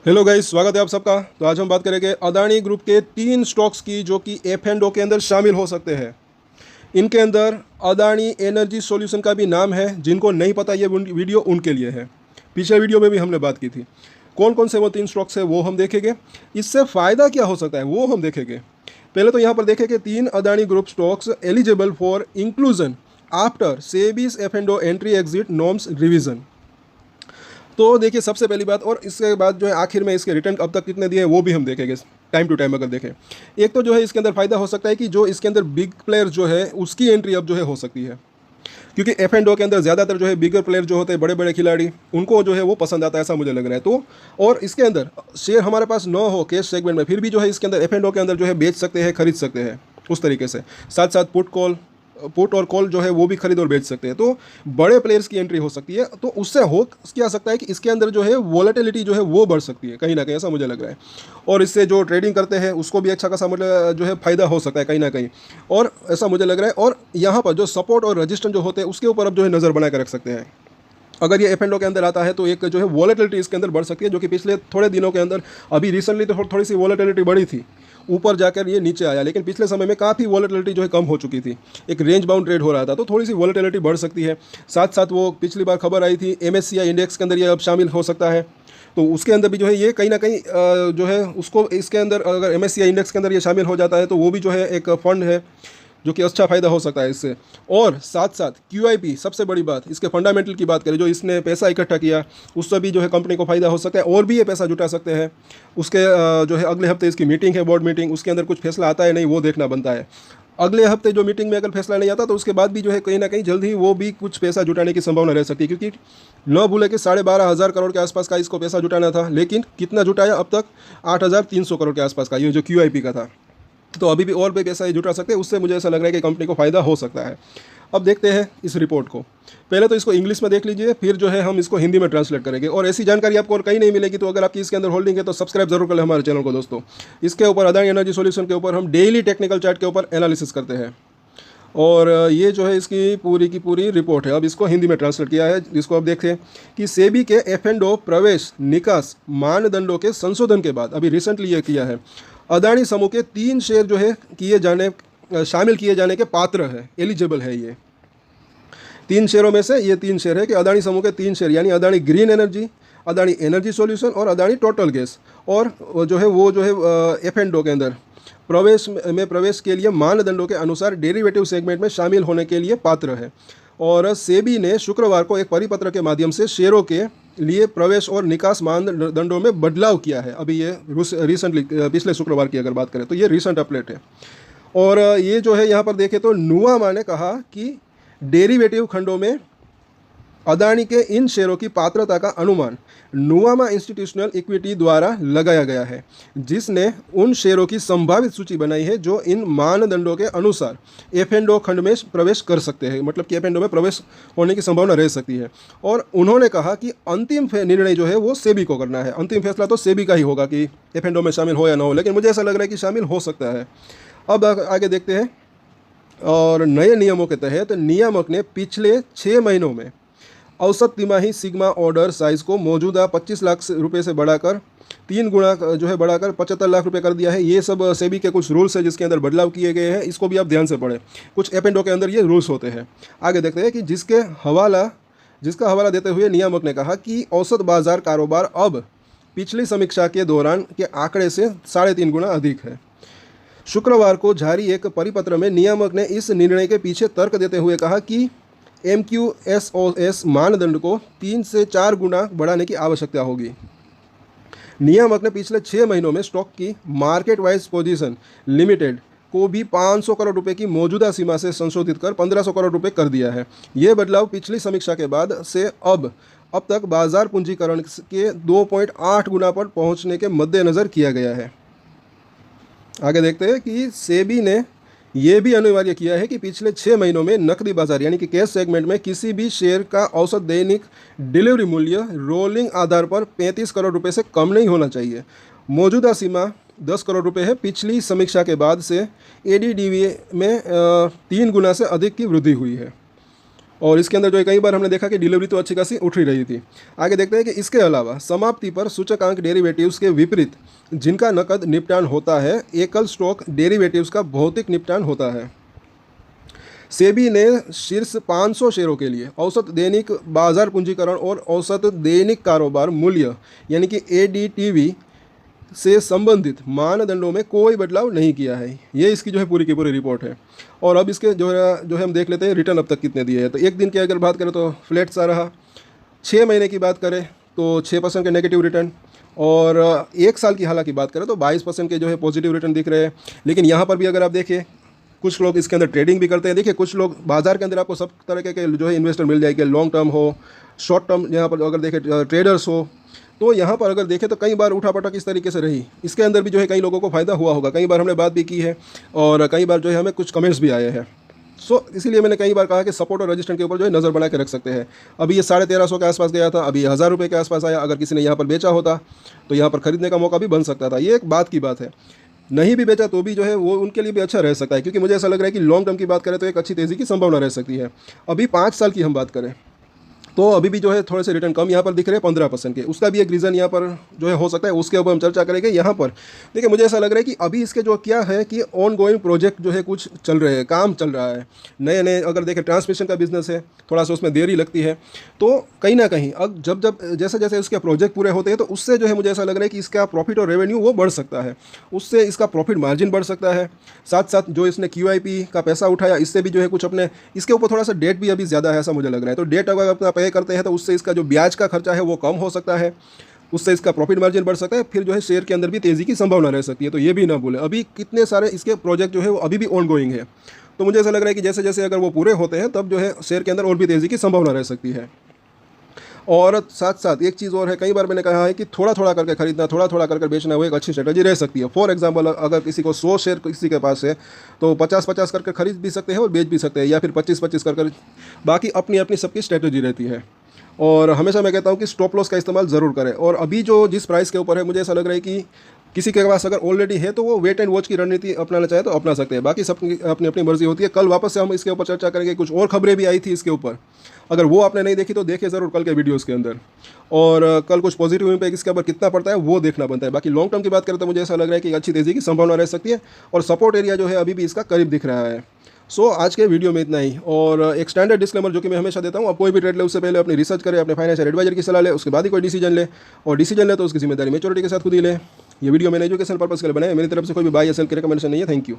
Hello guys, स्वागत है आप सबका। तो आज हम बात करेंगे अदानी ग्रुप के 3 स्टॉक्स की जो कि एफ एंड ओ के अंदर शामिल हो सकते हैं। इनके अंदर अदानी एनर्जी सॉल्यूशन का भी नाम है। जिनको नहीं पता ये वीडियो उनके लिए है। पिछले वीडियो में भी हमने बात की थी। कौन कौन से वो 3 स्टॉक्स है वो हम देखेंगे। इससे फ़ायदा क्या हो सकता है वो हम देखेंगे। पहले तो यहाँ पर देखें कि 3 Adani group stocks eligible for inclusion after SEBI's F and O entry exit norms revision. तो देखिए, सबसे पहली बात और इसके बाद जो है आखिर में इसके रिटर्न अब तक कितने दिए हैं वो भी हम देखेंगे टाइम टू टाइम। अगर देखें, एक तो जो है इसके अंदर फ़ायदा हो सकता है कि जो इसके अंदर बिग प्लेयर जो है उसकी एंट्री अब जो है हो सकती है। क्योंकि एफ एंड ओ के अंदर ज़्यादातर जो है बिगर प्लेयर जो होते हैं, बड़े बड़े खिलाड़ी, उनको जो है वो पसंद आता है, ऐसा मुझे लग रहा है। तो और इसके अंदर शेयर हमारे पास न हो कैश सेगमेंट में, फिर भी जो है इसके अंदर एफ एंड ओ के अंदर जो है बेच सकते हैं, खरीद सकते हैं उस तरीके से। साथ साथ पुट और कॉल जो है वो भी खरीद और बेच सकते हैं। तो बड़े प्लेयर्स की एंट्री हो सकती है। तो उससे हो क्या सकता है कि इसके अंदर जो है वॉलेटिलिटी जो है वो बढ़ सकती है कहीं ना कहीं, ऐसा मुझे लग रहा है। और इससे जो ट्रेडिंग करते हैं उसको भी अच्छा खासा मतलब जो है फ़ायदा हो सकता है कहीं ना कहीं, और ऐसा मुझे लग रहा है। और यहाँ पर जो सपोर्ट और रजिस्टेंस जो होते हैं उसके ऊपर अब जो है नज़र बना कर रख सकते हैं। अगर ये एफ एंड ओ के अंदर आता है तो एक जो है वॉलेटिलिटी इसके अंदर बढ़ सकती है, जो कि पिछले थोड़े दिनों के अंदर, अभी रिसेंटली तो थोड़ी सी वॉलेटिलिटी बढ़ी थी, ऊपर जाकर ये नीचे आया, लेकिन पिछले समय में काफ़ी वॉलेटिलिटी जो है कम हो चुकी थी। एक रेंज बाउंड ट्रेड हो रहा था, तो थोड़ी सी वॉलेटिलिटी बढ़ सकती है। साथ साथ वो पिछली बार खबर आई थी MSCI इंडेक्स के अंदर ये अब शामिल हो सकता है। तो उसके अंदर भी जो है ये कहीं ना कहीं जो है उसको इसके अंदर अगर MSCI इंडेक्स के अंदर ये शामिल हो जाता है तो वो भी जो है एक फंड है जो कि अच्छा फ़ायदा हो सकता है इससे। और साथ साथ QIP, सबसे बड़ी बात, इसके फंडामेंटल की बात करें, जो इसने पैसा इकट्ठा किया उससे भी जो है कंपनी को फ़ायदा हो सकता है, और भी ये पैसा जुटा सकते हैं। उसके जो है अगले हफ्ते इसकी मीटिंग है, बोर्ड मीटिंग, उसके अंदर कुछ फैसला आता है नहीं वो देखना बनता है। अगले हफ्ते जो मीटिंग में अगर फैसला नहीं आता तो उसके बाद भी जो है कहीं ना कहीं जल्द ही वो भी कुछ पैसा जुटाने की संभावना रह सकती है। क्योंकि न भूले कि 12,500 करोड़ के आसपास का इसको पैसा जुटाना था, लेकिन कितना जुटाया अब तक? 8,300 करोड़ के आसपास का, ये जो QIP का था। तो अभी भी और भी पैसा ये जुटा सकते हैं। उससे मुझे ऐसा लग रहा है कि कंपनी को फ़ायदा हो सकता है। अब देखते हैं इस रिपोर्ट को। पहले तो इसको इंग्लिश में देख लीजिए, फिर जो है हम इसको हिंदी में ट्रांसलेट करेंगे। और ऐसी जानकारी आपको और कहीं नहीं मिलेगी। तो अगर आपकी इसके अंदर होल्डिंग है तो सब्सक्राइब जरूर कर लें हमारे चैनल को दोस्तों। इसके ऊपर अदानी एनर्जी सॉल्यूशन के ऊपर हम डेली टेक्निकल चार्ट के ऊपर एनालिसिस करते हैं। और ये जो है इसकी पूरी की पूरी रिपोर्ट है। अब इसको हिंदी में ट्रांसलेट किया है, जिसको आप देखें कि सेबी के एफ एंड ओ प्रवेश निकास मानदंडों के संशोधन के बाद, अभी रिसेंटली ये किया है, अदानी समूह के 3 शेयर जो है शामिल किए जाने के पात्र है, एलिजिबल है। ये 3 शेयरों में से ये 3 शेयर है कि अदानी समूह के 3 शेयर, यानी Adani green energy, Adani energy solution और अदानी टोटल गैस। और जो है वो जो है एफ एंड ओ के अंदर प्रवेश के लिए मानदंडों के अनुसार डेरिवेटिव सेगमेंट में शामिल होने के लिए पात्र है। और सेबी ने शुक्रवार को एक परिपत्र के माध्यम से शेयरों के लिए प्रवेश और निकास मानदंडों में बदलाव किया है। अभी ये रिसेंटली पिछले शुक्रवार की अगर बात करें तो ये रिसेंट अपडेट है। और ये जो है यहाँ पर देखें तो नुआमा ने कहा कि डेरिवेटिव खंडों में अदानी के इन शेयरों की पात्रता का अनुमान नुआमा इंस्टीट्यूशनल इक्विटी द्वारा लगाया गया है, जिसने उन शेयरों की संभावित सूची बनाई है जो इन मानदंडों के अनुसार एफ एंड ओ खंड में प्रवेश कर सकते हैं, मतलब कि एफ एंड ओ में प्रवेश होने की संभावना रह सकती है। और उन्होंने कहा कि अंतिम निर्णय जो है वो सेबी को करना है। अंतिम फैसला तो सेबी का ही होगा कि एफ एंड ओ में शामिल हो या ना हो, लेकिन मुझे ऐसा लग रहा है कि शामिल हो सकता है। अब आगे देखते हैं। और नए नियमों के तहत नियामक ने पिछले 6 महीनों में औसत तिमाही सिग्मा ऑर्डर साइज़ को मौजूदा 25 लाख रुपए से बढ़ाकर 3 गुना जो है बढ़ाकर 75 लाख रुपए कर दिया है। ये सब सेबी के कुछ रूल्स है जिसके अंदर बदलाव किए गए हैं। इसको भी आप ध्यान से पढ़ें, कुछ एफ एंड ओ के अंदर ये रूल्स होते हैं। आगे देखते हैं कि जिसका हवाला देते हुए नियामक ने कहा कि औसत बाजार कारोबार अब पिछली समीक्षा के दौरान के आंकड़े से 3.5 गुना अधिक है। शुक्रवार को जारी एक परिपत्र में नियामक ने इस निर्णय के पीछे तर्क देते हुए कहा कि MQSOS मानदंड को 3 से 4 गुना बढ़ाने की आवश्यकता होगी। नियामक ने पिछले 6 महीनों में स्टॉक की मार्केट वाइज पोजीशन लिमिटेड को भी 500 करोड़ रुपए की मौजूदा सीमा से संशोधित कर 1500 करोड़ रुपए कर दिया है। ये बदलाव पिछली समीक्षा के बाद से अब तक बाजार पूंजीकरण के 2.8 गुना पर पहुंचने के मद्देनज़र किया गया है। आगे देखते हैं कि सेबी ने यह भी अनिवार्य किया है कि पिछले 6 महीनों में नकदी बाजार यानी कि कैश सेगमेंट में किसी भी शेयर का औसत दैनिक डिलीवरी मूल्य रोलिंग आधार पर 35 करोड़ रुपए से कम नहीं होना चाहिए। मौजूदा सीमा 10 करोड़ रुपए है। पिछली समीक्षा के बाद से ADDVA में 3 गुना से अधिक की वृद्धि हुई है। और इसके अंदर जो है कई बार हमने देखा कि डिलीवरी तो अच्छी खासी उठ ही रही थी। आगे देखते हैं कि इसके अलावा समाप्ति पर सूचकांक डेरिवेटिव्स के विपरीत जिनका नकद निपटान होता है, एकल स्टॉक डेरिवेटिव्स का भौतिक निपटान होता है। सेबी ने शीर्ष 500 शेयरों के लिए औसत दैनिक बाजार पूंजीकरण और औसत दैनिक कारोबार मूल्य यानी कि ADTV से संबंधित मानदंडों में कोई बदलाव नहीं किया है। ये इसकी जो है पूरी की पूरी रिपोर्ट है। और अब इसके जो है हम देख लेते हैं रिटर्न अब तक कितने दिए हैं। तो एक दिन की अगर बात करें तो फ्लैट सा रहा, 6 महीने की बात करें तो 6% के नेगेटिव रिटर्न, और 1 साल की हालांकि बात करें तो 22% के जो है पॉजिटिव रिटर्न दिख रहे हैं। लेकिन यहाँ पर भी अगर आप देखिए कुछ लोग इसके अंदर ट्रेडिंग भी करते हैं। देखिए कुछ लोग बाजार के अंदर आपको सब तरह के जो है इन्वेस्टर मिल जाएंगे, लॉन्ग टर्म हो, शॉर्ट टर्म, यहाँ पर अगर देखें ट्रेडर्स हो, तो यहाँ पर अगर देखें तो कई बार उठापटक इस तरीके से रही। इसके अंदर भी जो है कई लोगों को फ़ायदा हुआ होगा, कई बार हमने बात भी की है और कई बार जो है हमें कुछ कमेंट्स भी आए हैं। सो इसीलिए मैंने कई बार कहा कि सपोर्ट और रजिस्टेंस के ऊपर जो है नज़र बना के रख सकते हैं। अभी ये 1350 के आसपास गया था, अभी 1000 रुपये के आसपास आया। अगर किसी ने यहाँ पर बेचा होता तो यहाँ पर खरीदने का मौका भी बन सकता था। ये एक बात की बात है। नहीं भी बेचा तो भी जो है वो उनके लिए भी अच्छा रह सकता है, क्योंकि मुझे ऐसा लग रहा है कि लॉन्ग टर्म की बात करें तो एक अच्छी तेज़ी की संभावना रह सकती है। अभी 5 साल की हम बात करें तो अभी भी जो है थोड़े से रिटर्न कम यहाँ पर दिख रहे हैं 15% के। उसका भी एक रीज़न यहाँ पर जो है हो सकता है, उसके ऊपर हम चर्चा करेंगे। यहाँ पर देखिए मुझे ऐसा लग रहा है कि अभी इसके जो क्या है कि ऑन गोइंग प्रोजेक्ट जो है कुछ चल रहे हैं, काम चल रहा है नए नए। अगर देखें ट्रांसमिशन का बिजनेस है, थोड़ा सा उसमें देरी लगती है, तो कहीं ना कहीं अब जब जैसे जैसे उसके प्रोजेक्ट पूरे होते हैं तो उससे जो है मुझे ऐसा लग रहा है कि इसका प्रॉफिट और रेवेन्यू वो बढ़ सकता है, उससे इसका प्रॉफिट मार्जिन बढ़ सकता है। साथ साथ जो इसने QIP का पैसा उठाया इससे भी जो है कुछ अपने इसके ऊपर थोड़ा सा डेट भी अभी ज़्यादा है ऐसा मुझे लग रहा है। तो डेट अगर अपना पे करते हैं तो उससे इसका जो ब्याज का खर्चा है वो कम हो सकता है, उससे इसका प्रॉफिट मार्जिन बढ़ सकता है, फिर जो है शेयर के अंदर भी तेज़ी की संभावना रह सकती है। तो ये भी ना भूलें अभी कितने सारे इसके प्रोजेक्ट जो है वो अभी भी ऑन गोइंग है। तो मुझे ऐसा लग रहा है कि जैसे जैसे अगर वो पूरे होते हैं तब जो है शेयर के अंदर और भी तेज़ी की संभावना रह सकती है। और साथ साथ एक चीज़ और है, कई बार मैंने कहा है कि थोड़ा थोड़ा करके खरीदना, थोड़ा थोड़ा करके बेचना वो एक अच्छी स्ट्रेटजी रह सकती है। फॉर एग्जांपल अगर किसी को 100 शेयर किसी के पास है तो 50-50 करके खरीद भी सकते हैं और बेच भी सकते हैं, या फिर 25-25 कर बाकी अपनी अपनी सबकी स्ट्रेटजी रहती है। और हमेशा मैं कहता हूँ कि स्टॉप लॉस का इस्तेमाल ज़रूर करें। और अभी जो जिस प्राइस के ऊपर है मुझे ऐसा लग रहा है कि किसी के पास अगर ऑलरेडी है तो वो वेट एंड वॉच की रणनीति अपनाना चाहे तो अपना सकते हैं, बाकी सब अपनी अपनी मर्जी होती है। कल वापस से हम इसके ऊपर चर्चा करेंगे, कुछ और खबरें भी आई थी इसके ऊपर, अगर वो आपने नहीं देखी तो देखिए ज़रूर कल के वीडियोज़ के अंदर। और कल कुछ पॉजिटिव इम्पैक्ट इसके ऊपर कितना पड़ता है वो देखना बनता है। बाकी लॉन्ग टर्म की बात करें तो मुझे ऐसा लग रहा है कि अच्छी तेज़ी की संभावना रह सकती है और सपोर्ट एरिया जो है अभी भी इसका करीब दिख रहा है। सो आज के वीडियो में इतना ही। और एक स्टैंडर्ड डिस्क्लेमर जो कि मैं हमेशा देता हूँ, आप कोई भी ट्रेड ले उससे पहले अपनी रिसर्च करें, अपने फाइनेंशियल एडवाइजर की सलाह ले, उसके बाद ही कोई डिसीजन ले, और डिसीजन ले तो उसकी जिम्मेदारी मैच्योरिटी के साथ खुद ही ले। ये वीडियो मैंने एजुकेशन पर्पस के लिए बनाया, मेरी तरफ से कोई भी बाय या सेल की रिकमेंडेशन नहीं है। Thank you.